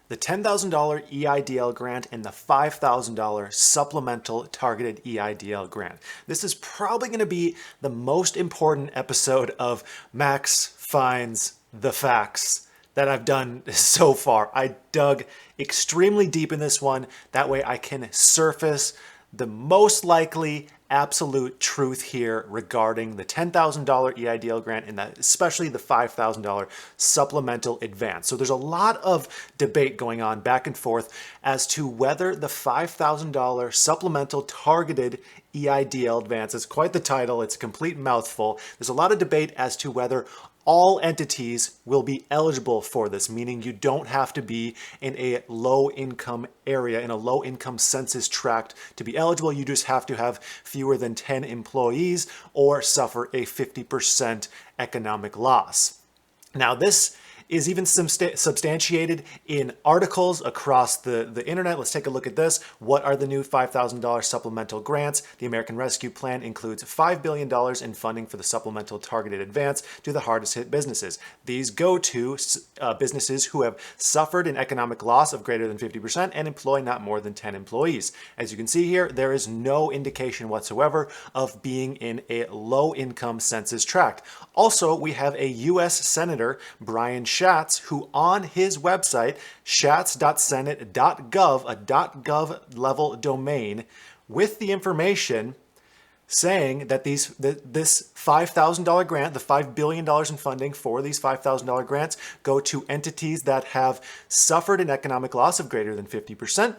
the $10,000 EIDL grant and the $5,000 supplemental targeted EIDL grant. This is probably going to be the most important episode of Max Finds the Facts that I've done so far. I dug extremely deep in this one. That way I can surface the most likely absolute truth here regarding the $10,000 EIDL grant and especially the $5,000 supplemental advance. So there's a lot of debate going on back and forth as to whether the $5,000 supplemental targeted EIDL advance is quite the title. It's a complete mouthful. There's a lot of debate as to whether all entities will be eligible for this, meaning you don't have to be in a low-income area, in a low-income census tract to be eligible. You just have to have fewer than 10 employees or suffer a 50% economic loss. Now, this is even substantiated in articles across the internet. Let's take a look at this. What are the new $5,000 supplemental grants? The American Rescue Plan includes $5 billion in funding for the supplemental targeted advance to the hardest hit businesses. These go to businesses who have suffered an economic loss of greater than 50% and employ not more than 10 employees. As you can see here, there is no indication whatsoever of being in a low income census tract. Also, we have a U.S. Senator, Brian Schatz, who on his website, schatz.senate.gov, a .gov level domain, with the information saying that this $5,000 grant, the $5 billion in funding for these $5,000 grants, go to entities that have suffered an economic loss of greater than 50%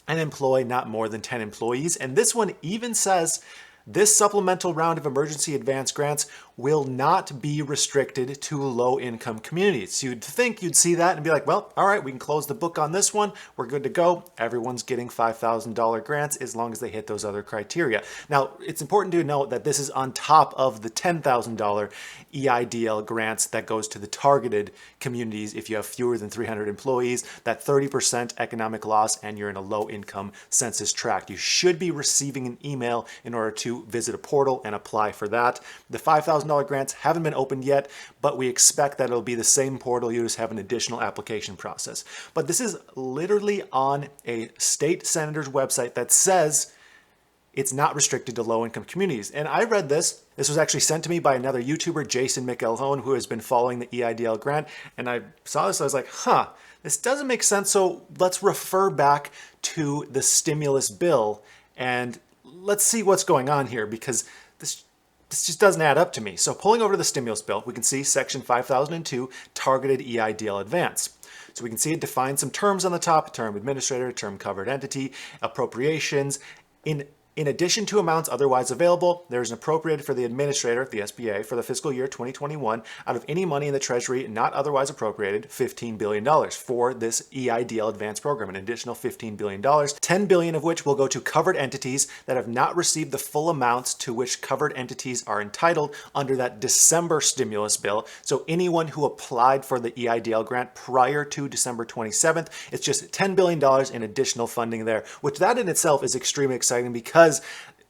and employ not more than 10 employees. And this one even says this supplemental round of emergency advance grants will not be restricted to low-income communities. You'd think you'd see that and be like, well, all right, we can close the book on this one. We're good to go. Everyone's getting $5,000 grants as long as they hit those other criteria. Now, it's important to note that this is on top of the $10,000 EIDL grants that goes to the targeted communities if you have fewer than 300 employees, that 30% economic loss, and you're in a low-income census tract. You should be receiving an email in order to visit a portal and apply for that. The $5,000 grants haven't been opened yet, but we expect that it'll be the same portal. You just have an additional application process. But this is literally on a state senator's website that says it's not restricted to low-income communities. And I read this. This was actually sent to me by another YouTuber, Jason McElhone, who has been following the EIDL grant. And I saw this, I was like, this doesn't make sense. So let's refer back to the stimulus bill and let's see what's going on here, because this just doesn't add up to me. So pulling over to the stimulus bill, we can see section 5002, targeted EIDL advance. So we can see it defines some terms on the top: term administrator, term covered entity, appropriations. In addition to amounts otherwise available, there is an appropriated for the administrator, the SBA, for the fiscal year 2021 out of any money in the Treasury not otherwise appropriated, $15 billion for this EIDL advance program, an additional $15 billion, $10 billion of which will go to covered entities that have not received the full amounts to which covered entities are entitled under that December stimulus bill. So anyone who applied for the EIDL grant prior to December 27th, it's just $10 billion in additional funding there, which that in itself is extremely exciting because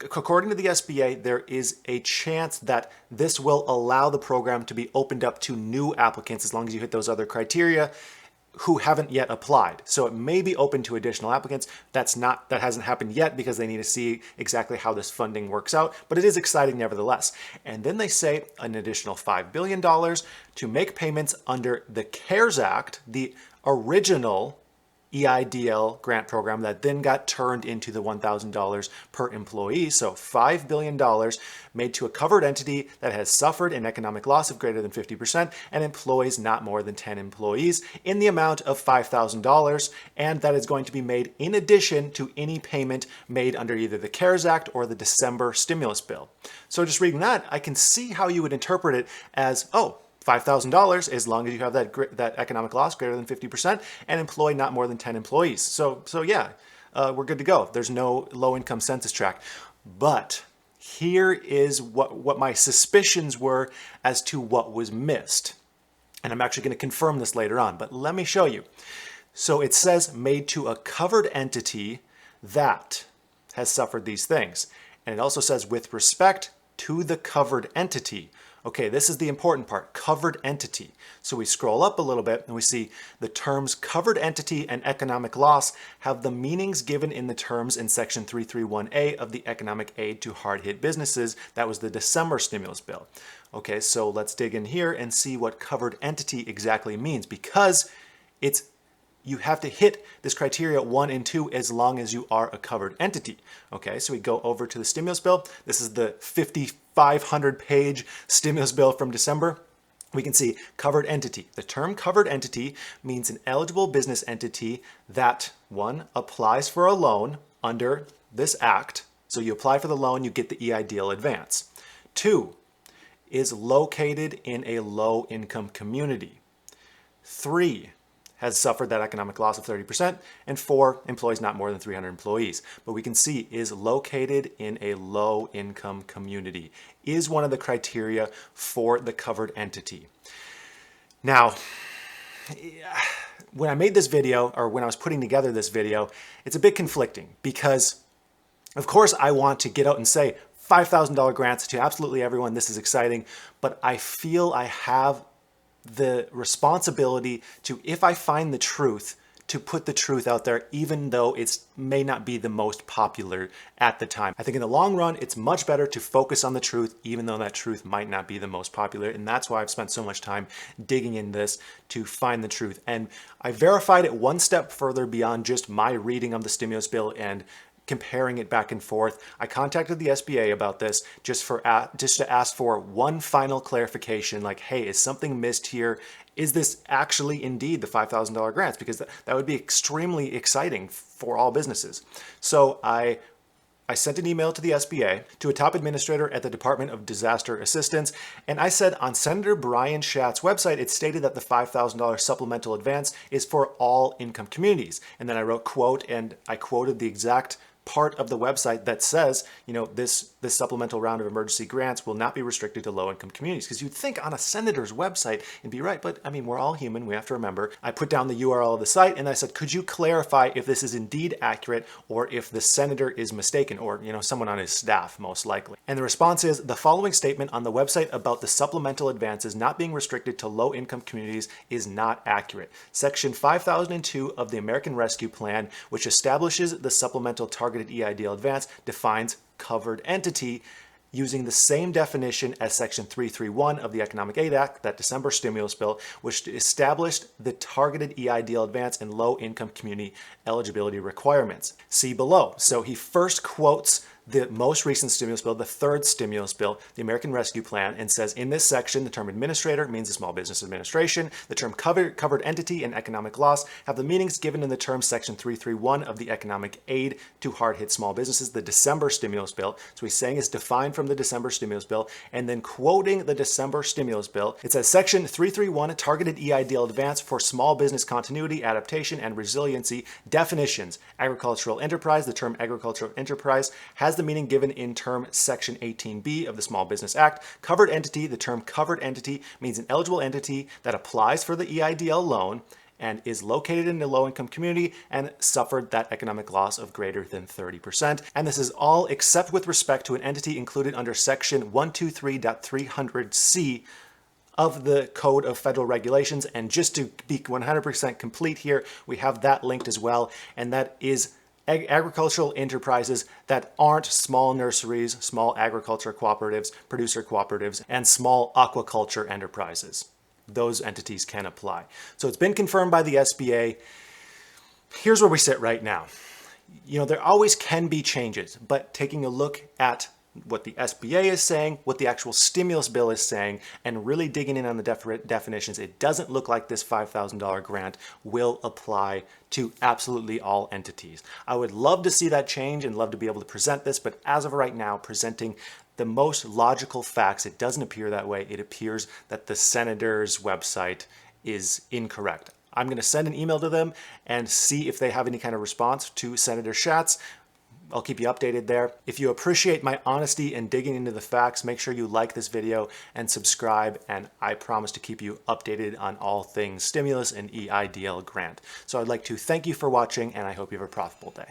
according to the SBA, there is a chance that this will allow the program to be opened up to new applicants as long as you hit those other criteria who haven't yet applied. So it may be open to additional applicants. That hasn't happened yet because they need to see exactly how this funding works out, but it is exciting nevertheless. And then they say an additional $5 billion to make payments under the CARES Act, the original EIDL grant program that then got turned into the $1,000 per employee. So $5 billion made to a covered entity that has suffered an economic loss of greater than 50% and employs not more than 10 employees in the amount of $5,000. And that is going to be made in addition to any payment made under either the CARES Act or the December stimulus bill. So just reading that, I can see how you would interpret it as, $5,000 as long as you have that economic loss greater than 50% and employ not more than 10 employees. So yeah, we're good to go. There's no low-income census tract. But here is what my suspicions were as to what was missed. And I'm actually going to confirm this later on, but let me show you. So it says made to a covered entity that has suffered these things. And it also says with respect to the covered entity. Okay, this is the important part, covered entity. So we scroll up a little bit and we see the terms covered entity and economic loss have the meanings given in the terms in section 331A of the economic aid to hard-hit businesses. That was the December stimulus bill. Okay, so let's dig in here and see what covered entity exactly means, because you have to hit this criteria 1 and 2 as long as you are a covered entity. Okay, so we go over to the stimulus bill. This is the 5,500-page stimulus bill from December. We can see covered entity. The term covered entity means an eligible business entity that, 1, applies for a loan under this act. So you apply for the loan, you get the EIDL advance. 2, is located in a low-income community. 3, has suffered that economic loss of 30%, and 4, employs not more than 300 employees. But we can see is located in a low-income community is one of the criteria for the covered entity. Now, when I made this video, or when I was putting together this video, it's a bit conflicting because, of course, I want to get out and say $5,000 grants to absolutely everyone. This is exciting, but I feel I have the responsibility to, if I find the truth, to put the truth out there, even though it may not be the most popular at the time. I think in the long run, it's much better to focus on the truth, even though that truth might not be the most popular. And that's why I've spent so much time digging in this to find the truth. And I verified it one step further beyond just my reading of the stimulus bill and comparing it back and forth. I contacted the SBA about this just to ask for one final clarification, like, hey, is something missed here? Is this actually indeed the $5,000 grants? Because that would be extremely exciting for all businesses. So I sent an email to the SBA, to a top administrator at the Department of Disaster Assistance, and I said on Senator Brian Schatz's website, it stated that the $5,000 supplemental advance is for all income communities. And then I wrote, quote, and I quoted the exact part of the website that says, you know, this supplemental round of emergency grants will not be restricted to low-income communities. Because you'd think on a senator's website it'd be right, but I mean, we're all human. We have to remember. I put down the URL of the site and I said, could you clarify if this is indeed accurate or if the senator is mistaken, or, you know, someone on his staff, most likely. And the response is, the following statement on the website about the supplemental advances not being restricted to low-income communities is not accurate. Section 5002 of the American Rescue Plan, which establishes the supplemental targeted EIDL advance, defines covered entity using the same definition as Section 331 of the Economic Aid Act, that December stimulus bill, which established the targeted EIDL advance and low-income community eligibility requirements. See below. So he first quotes the most recent stimulus bill, the third stimulus bill, the American Rescue Plan, and says in this section, the term administrator means the Small Business Administration. The term covered entity and economic loss have the meanings given in the term Section 331 of the Economic Aid to Hard-Hit Small Businesses, the December stimulus bill. So he's saying it's defined from the December stimulus bill, and then quoting the December stimulus bill, it says Section 331 targeted EIDL advance for small business continuity, adaptation, and resiliency. Definitions: agricultural enterprise. The term agricultural enterprise has the meaning given in term Section 18B of the Small Business Act. Covered entity. The term covered entity means an eligible entity that applies for the EIDL loan and is located in a low-income community and suffered that economic loss of greater than 30%. And this is all except with respect to an entity included under Section 123.300C of the Code of Federal Regulations. And just to be 100% complete here, we have that linked as well, and that is agricultural enterprises that aren't small nurseries, small agriculture cooperatives, producer cooperatives, and small aquaculture enterprises. Those entities can apply. So it's been confirmed by the SBA. Here's where we sit right now. You know, there always can be changes, but taking a look at what the SBA is saying, what the actual stimulus bill is saying, and really digging in on the definitions, it doesn't look like this $5,000 grant will apply to absolutely all entities. I would love to see that change and love to be able to present this, but as of right now, presenting the most logical facts, it doesn't appear that way. It appears that the senator's website is incorrect. I'm going to send an email to them and see if they have any kind of response to Senator Schatz. I'll keep you updated there. If you appreciate my honesty and digging into the facts, make sure you like this video and subscribe, and I promise to keep you updated on all things stimulus and EIDL grant. So I'd like to thank you for watching, and I hope you have a profitable day.